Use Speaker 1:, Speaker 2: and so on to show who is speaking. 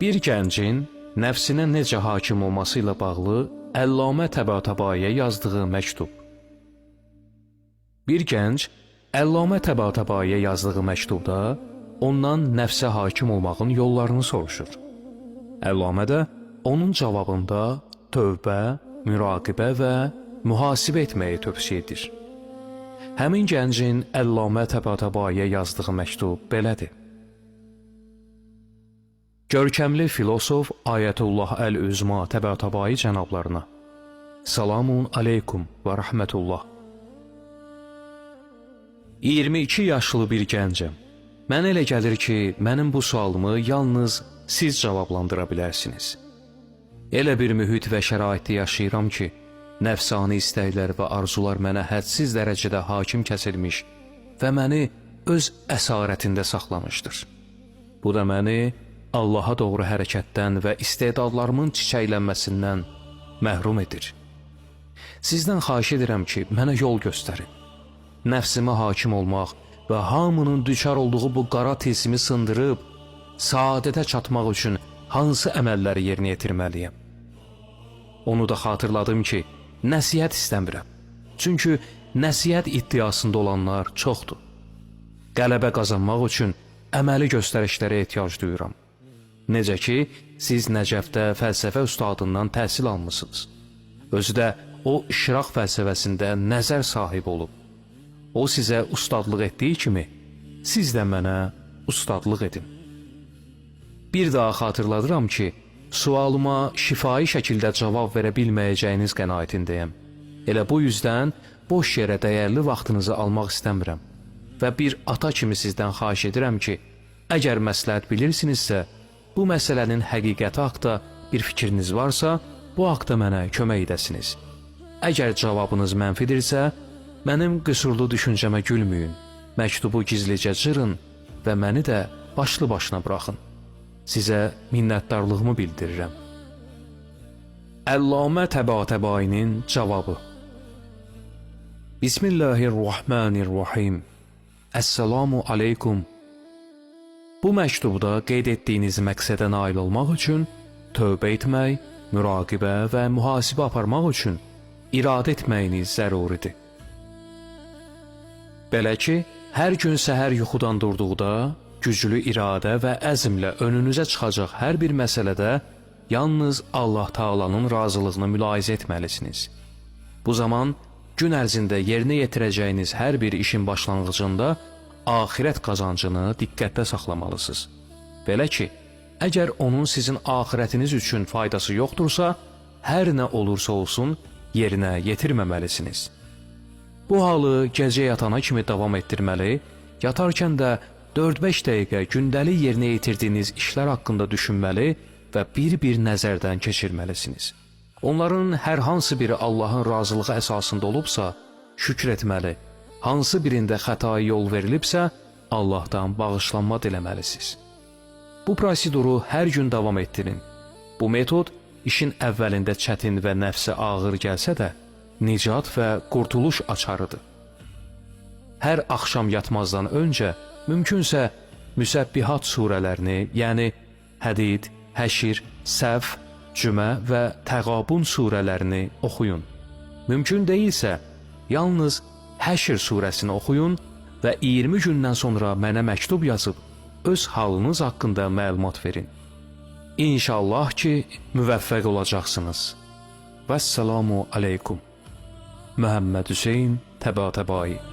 Speaker 1: Bir gəncin nəfsinə necə hakim olması ilə bağlı Əllamə Təbatabayiyə yazdığı məktub. Bir gənc Əllamə Təbatabayiyə yazdığı məktubda ondan nəfsə hakim olmağın yollarını soruşur. Əllamə də onun cavabında tövbə, müraqibə və mühasibə etməyi tövsiyə edir. Həmin gəncin Əllamə Təbatabayiyə yazdığı məktub belədir. Görkəmli filosof Ayətullah Əl-Üzma Təbatabai cənablarına Salamun aleykum və rəhmətullah. 22 yaşlı bir gəncəm. Mənə elə gəlir ki, mənim bu sualımı yalnız siz cavablandıra bilərsiniz. Elə bir mühit və şəraitdə yaşayıram ki, nəfsani istəklər və arzular mənə hədsiz dərəcədə hakim kəsilmiş və məni öz əsarətində saxlamışdır. Bu da məni Allaha doğru hərəkətdən və istedadlarımın çiçəklənməsindən məhrum edir. Sizdən xahiş edirəm ki, mənə yol göstərin. Nəfsimə hakim olmaq və hamının düçar olduğu bu qara tilsimi sındırıb, saadətə çatmaq üçün hansı əməlləri yerinə yetirməliyəm? Onu da xatırladım ki, nəsihət istəmirəm. Çünki nəsihət iddiasında olanlar çoxdur. Qələbə qazanmaq üçün əməli göstərişlərə ehtiyac duyuram. Necə ki, siz Nəcəfdə fəlsəfə ustadından təhsil almışsınız. Özü də o işraq fəlsəfəsində nəzər sahibi olub. O sizə ustadlıq etdiyi kimi, siz də mənə ustadlıq edin. Bir daha xatırladıram ki, sualıma şifai şəkildə cavab verə bilməyəcəyiniz qənaətindəyəm. Elə bu yüzdən boş yerə dəyərli vaxtınızı almaq istəmirəm. Və bir ata kimi sizdən xahiş edirəm ki, əgər məsləhət bilirsinizsə, bu məsələnin həqiqəti haqda bir fikriniz varsa, bu haqda mənə kömək edəsiniz. Əgər cavabınız mənfidirsə, mənim qüsurlu düşüncəmə gülməyin, məktubu gizlicə cırın və məni də başlı başına buraxın. Sizə minnətdarlığımı bildirirəm. Əllamə Təbatabainin cavabı. Bismillahirrahmanirrahim. Əssalamu aleykum. Bu məktubda qeyd etdiyiniz məqsədə nail olmaq üçün tövbə etmək, müraqibə və mühasibə aparmaq üçün iradə etməyiniz zəruridir. Belə ki, hər gün səhər yuxudan durduqda güclü iradə və əzmlə önünüzə çıxacaq hər bir məsələdə yalnız Allah Taala'nın razılığını mülahizə etməlisiniz. Bu zaman gün ərzində yerinə yetirəcəyiniz hər bir işin başlanğıcında axirət qazancını diqqətdə saxlamalısınız. Belə ki, əgər onun sizin axirətiniz üçün faydası yoxdursa, hər nə olursa olsun yerinə yetirməməlisiniz. Bu halı gecə yatana kimi davam etdirməli, yatarkən də 4-5 dəqiqə gündəlik yerinə yetirdiyiniz işlər haqqında düşünməli və bir-bir nəzərdən keçirməlisiniz. Onların hər hansı biri Allahın razılığı əsasında olubsa, şükür etməli, hansı birində xətaya yol verilibsə, Allahdan bağışlanma diləməlisiniz. Bu proseduru hər gün davam etdirin. Bu metod işin əvvəlində çətin və nəfsə ağır gəlsə də, nicat və qurtuluş açarıdır. Hər axşam yatmazdan öncə mümkünsə Müsəbbihat surələrini, yəni Hədid, Həşir, Səf, Cümə və Təğabun surələrini oxuyun. Mümkün deyilsə, yalnız Həşir surəsini oxuyun və 20 gündən sonra mənə məktub yazıb öz halınız haqqında məlumat verin. İnşallah ki, müvəffəq olacaqsınız. Vəssalamu aleykum. Məhəmməd Hüseyn Təbatabai.